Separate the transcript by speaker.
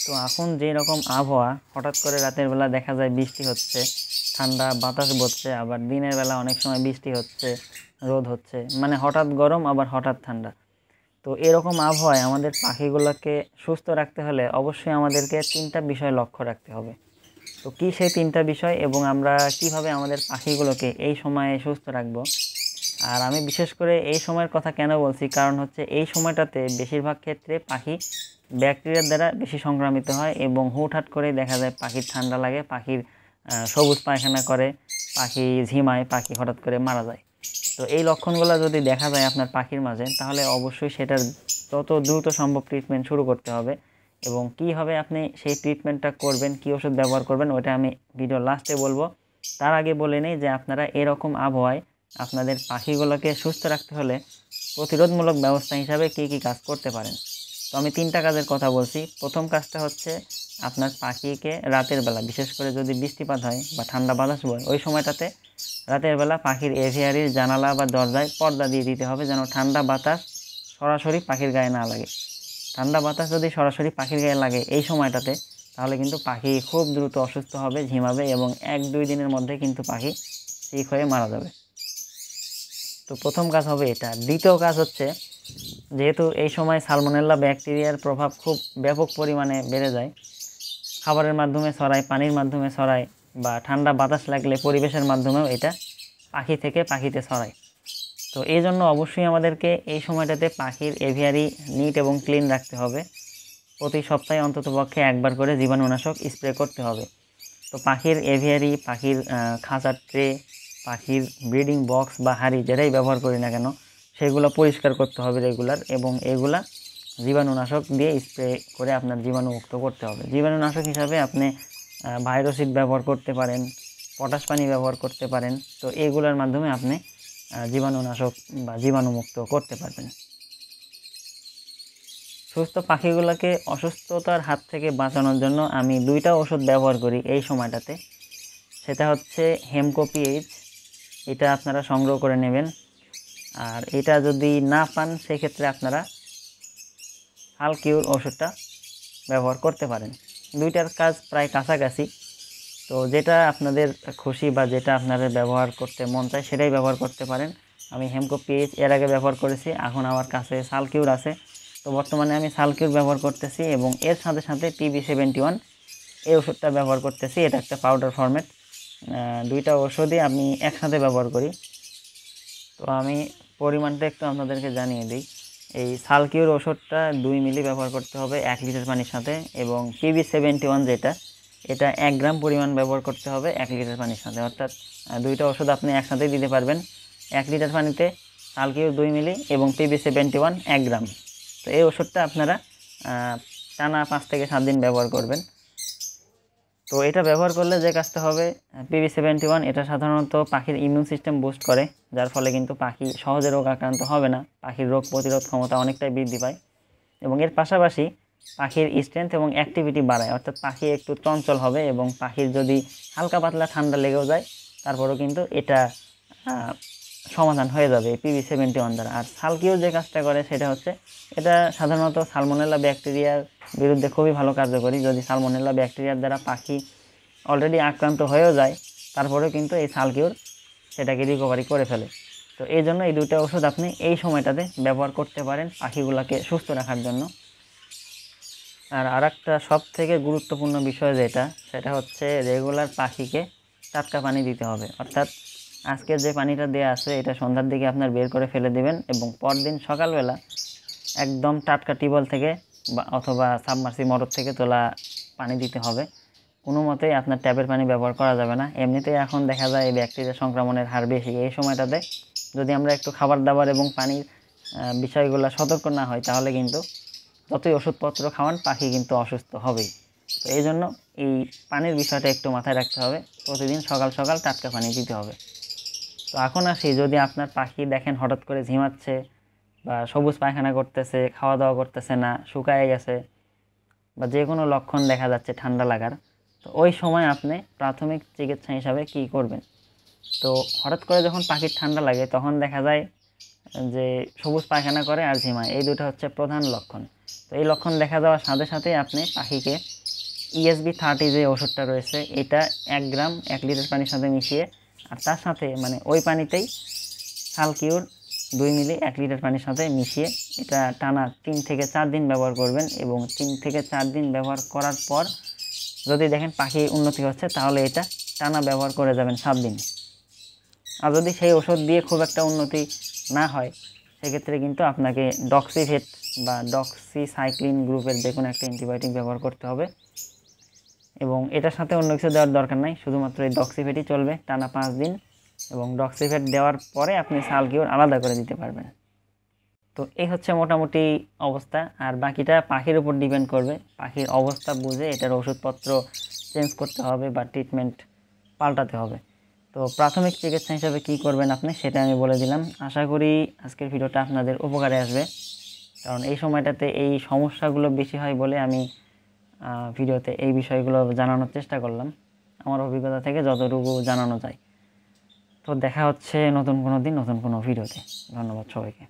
Speaker 1: তো এখন যে রকম আবহাওয়া, হঠাৎ করে রাতের বেলা দেখা যায় বৃষ্টি হচ্ছে, ঠান্ডা বাতাস বইছে, আবার দিনের বেলা অনেক সময় বৃষ্টি হচ্ছে, রোদ হচ্ছে, মানে হঠাৎ গরম আবার হঠাৎ ঠান্ডা। তো এরকম আবহাওয়ায় আমাদের পাখিগুলোকে সুস্থ রাখতে হলে অবশ্যই আমাদেরকে 3টা বিষয় লক্ষ্য রাখতে হবে। তো কী সেই 3টা বিষয় এবং আমরা কিভাবে আমাদের পাখিগুলোকে এই সময়ে সুস্থ রাখবো। আর আমি বিশেষ করে এই সময়ের কথা কেন বলছি, কারণ হচ্ছে এই সময়টাতে বেশিরভাগ ক্ষেত্রে পাখি ব্যাকটেরিয়ার দ্বারা বেশি সংক্রামিত হয় এবং হুটহাট করেই দেখা যায় পাখির ঠান্ডা লাগে, পাখির সবুজ পায়খানা করে, পাখি ঝিমায়, পাখি হঠাৎ করে মারা যায়। তো এই লক্ষণগুলো যদি দেখা যায় আপনার পাখির মাঝে, তাহলে অবশ্যই সেটার তত দ্রুত সম্ভব ট্রিটমেন্ট শুরু করতে হবে। এবং কীভাবে আপনি সেই ট্রিটমেন্টটা করবেন, কী ওষুধ ব্যবহার করবেন, ওটা আমি ভিডিও লাস্টে বলবো। তার আগে বলে নেই যে আপনারা এরকম আবহাওয়ায় আপনাদের পাখিগুলোকে সুস্থ রাখতে হলে প্রতিরোধমূলক ব্যবস্থা হিসাবে কী কী কাজ করতে পারেন। তো আমি 3টা কাজের কথা বলছি। প্রথম কাজটা হচ্ছে আপনার পাখিকে রাতের বেলা, বিশেষ করে যদি বৃষ্টিপাত হয় বা ঠান্ডা বাতাস বয়, ওই সময়টাতে রাতের বেলা পাখির এভিয়ারির জানালা বা দরজায় পর্দা দিয়ে দিতে হবে, যেন ঠান্ডা বাতাস সরাসরি পাখির গায়ে না লাগে। ঠান্ডা বাতাস যদি সরাসরি পাখির গায়ে লাগে এই সময়টাতে, তাহলে কিন্তু পাখি খুব দ্রুত অসুস্থ হবে, ঝিমাবে এবং 1-2 দিনের মধ্যে কিন্তু পাখি ঠিক হয়ে মারা যাবে। তো প্রথম কাজ হবে এটা। দ্বিতীয় কাজ হচ্ছে, যেহেতু এই সময় সালমোনেলা ব্যাকটেরিয়ার প্রভাব খুব ব্যাপক পরিমাণে বেড়ে যায়, খাবারের মাধ্যমে ছড়ায়, পানির মাধ্যমে ছড়ায়, বা ঠান্ডা বাতাস লাগলে পরিবেশের মাধ্যমেও এটা পাখি থেকে পাখিতে ছড়ায়। তো এই জন্য অবশ্যই আমাদেরকে এই সময়টাতে পাখির এভিয়ারি নিট এবং ক্লিন রাখতে হবে। প্রতি সপ্তাহে অন্ততপক্ষে একবার করে জীবাণুনাশক স্প্রে করতে হবে। তো পাখির এভিয়ারি, পাখির খাঁচার ট্রে, পাখির ব্রিডিং বক্স বা হাঁড়ি, যেটাই ব্যবহার করি না কেন, সেগুলো পরিষ্কার করতে হবে রেগুলার, এবং এগুলা জীবাণুনাশক দিয়ে স্প্রে করে আপনার জীবাণুমুক্ত করতে হবে। জীবাণুনাশক হিসাবে আপনি ভাইরোসিড ব্যবহার করতে পারেন, পটাশ পানি ব্যবহার করতে পারেন। তো এগুলোর মাধ্যমে আপনি জীবাণুনাশক বা জীবাণুমুক্ত করতে পারবেন। সুস্থ পাখিগুলোকে অসুস্থতার হাত থেকে বাঁচানোর জন্য আমি 2টা ওষুধ ব্যবহার করি এই সময়টাতে। সেটা হচ্ছে হেমকোপিএইচ, এটা আপনারা সংগ্রহ করে নেবেন। আর এটা যদি না পান, সেক্ষেত্রে আপনারা সালকিউর ওষুধটা ব্যবহার করতে পারেন। 2টার কাজ প্রায় কাছাকাছি। তো যেটা আপনাদের খুশি বা যেটা আপনাদের ব্যবহার করতে মন চায় সেটাই ব্যবহার করতে পারেন। আমি হেমকোপিএইচ এর আগে ব্যবহার করেছি, এখন আমার কাছে সালকিউর আছে। তো বর্তমানে আমি সালকিউর ব্যবহার করতেছি এবং এর সাথে সাথে TB71 এই ওষুধটা ব্যবহার করতেছি। এটা একটা পাউডার ফরম্যাট। 2টা ওষুধই আমি একসাথে ব্যবহার করি। তো আমি পরিমাণটা একটু আপনাদেরকে জানিয়ে দিই। এই সালকিউর ওষুধটা 2 মিলি ব্যবহার করতে হবে 1 লিটার পানির সাথে, এবং TB71 যেটা, এটা 1 গ্রাম পরিমাণ ব্যবহার করতে হবে 1 লিটার পানির সাথে। অর্থাৎ 2টা ওষুধ আপনি একসাথেই দিতে পারবেন। 1 লিটার পানিতে সালকিউর 2 মিলি এবং TB71 1 গ্রাম। তো এই ওষুধটা আপনারা টানা 5 থেকে 7 দিন ব্যবহার করবেন। তো এটা ব্যবহার করলে যে কাজটা হবে, TB71 এটা সাধারণত পাখির ইমিউন সিস্টেম বুস্ট করে, যার ফলে কিন্তু পাখি সহজে রোগ আক্রান্ত হবে না, পাখির রোগ প্রতিরোধ ক্ষমতা অনেকটাই বৃদ্ধি পায়। এবং এর পাশাপাশি পাখির স্ট্রেংথ এবং অ্যাক্টিভিটি বাড়ায়, অর্থাৎ পাখি একটু চঞ্চল হবে, এবং পাখির যদি হালকা পাতলা ঠান্ডা লেগেও যায়, তারপরেও কিন্তু এটা সমাধান হয়ে যাবে TB71 দ্বারা। আর সালকিউর যে কাজটা করে সেটা হচ্ছে, এটা সাধারণত সালমোনেলা ব্যাকটেরিয়ার বিরুদ্ধে খুবই ভালো কার্যকরী। যদি সালমোনেলা ব্যাকটেরিয়ার দ্বারা পাখি অলরেডি আক্রান্ত হয়েও যায়, তারপরেও কিন্তু এই সালকিউর সেটাকে রিকভারি করে ফেলে। তো এই জন্য এই 2টা ওষুধ আপনি এই সময়টাতে ব্যবহার করতে পারেন পাখিগুলোকে সুস্থ রাখার জন্য। আর আরেকটা সবথেকে গুরুত্বপূর্ণ বিষয় যেটা, সেটা হচ্ছে রেগুলার পাখিকে টাটকা পানি দিতে হবে। অর্থাৎ আজকে যে পানিটা দেওয়া আছে এটা সন্ধ্যার দিকে আপনার বের করে ফেলে দেবেন, এবং পরদিন সকালবেলা একদম টাটকা টিউবওয়েল থেকে বা অথবা সাবমার্সি মোটর থেকে তোলা পানি দিতে হবে। কোনো মতেই আপনার ট্যাপের পানি ব্যবহার করা যাবে না। এমনিতেই এখন দেখা যায় এই ব্যাকটেরিয়া সংক্রমণের হার বেশি। এই সময়টাতে যদি আমরা একটু খাবার দাবার এবং পানির বিষয়গুলো সতর্ক না হই, তাহলে কিন্তু যতই ওষুধপত্র খাওয়ান, পাখি কিন্তু অসুস্থ হবেই। তো এই জন্য এই পানির বিষয়টা একটু মাথায় রাখতে হবে, প্রতিদিন সকাল সকাল টাটকা পানি দিতে হবে। তো এখন আসি, যদি আপনার পাখি দেখেন হঠাৎ করে ঝিমাচ্ছে বা সবুজ পায়খানা করতেছে, খাওয়া দাওয়া করতেছে না, শুকায় গেছে, বা যে কোনো লক্ষণ দেখা যাচ্ছে ঠান্ডা লাগার, তো ওই সময় আপনি প্রাথমিক চিকিৎসা হিসাবে কি করবেন। তো হঠাৎ করে যখন পাখির ঠান্ডা লাগে, তখন দেখা যায় যে সবুজ পায়খানা করে আর ঝিমায়, এই 2টা হচ্ছে প্রধান লক্ষণ। তো এই লক্ষণ দেখা যাওয়ার সাথে সাথেই আপনি পাখিকে ESB30 যে ওষুধটা রয়েছে এটা 1 গ্রাম 1 লিটার পানির সাথে মিশিয়ে, আর তার সাথে মানে ওই পানিতেই সালকিউর 2 মিলি 1 লিটার পানির সাথে মিশিয়ে এটা টানা 3 থেকে 4 দিন ব্যবহার করবেন। এবং 3 থেকে 4 দিন ব্যবহার করার পর যদি দেখেন পাখি উন্নতি হচ্ছে, তাহলে এটা টানা ব্যবহার করে যাবেন 7 দিন। আর যদি সেই ওষুধ দিয়ে খুব একটা উন্নতি না হয়, সেক্ষেত্রে কিন্তু আপনাকে ডক্সিভেট বা ডক্সিসাইক্লিন গ্রুপের যে কোনো একটা অ্যান্টিবায়োটিক ব্যবহার করতে হবে। এবং এটার সাথে অন্য কিছু দেওয়ার দরকার নাই, শুধুমাত্র এই ডক্সিভেটই চলবে টানা 5 দিন। এবং ডক্সিভেট দেওয়ার পরে আপনি সালকিউর আলাদা করে দিতে পারবেন। তো এই হচ্ছে মোটামুটি অবস্থা, আর বাকিটা পাখির উপর ডিপেন্ড করবে। পাখির অবস্থা বুঝে এটার ওষুধপত্র চেঞ্জ করতে হবে বা ট্রিটমেন্ট পাল্টাতে হবে। তো প্রাথমিক চিকিৎসা হিসাবে কি করবেন আপনি, সেটা আমি বলে দিলাম। আশা করি আজকের ভিডিওটা আপনাদের উপকারে আসবে, কারণ এই সময়টাতে এই সমস্যাগুলো বেশি হয় বলে আমি ভিডিওতে এই বিষয়গুলো জানানোর চেষ্টা করলাম, আমার অভিজ্ঞতা থেকে যতটুকু জানানো যায়। তো দেখা হচ্ছে নতুন কোনো দিন নতুন কোনো ভিডিওতে। ধন্যবাদ সবাইকে।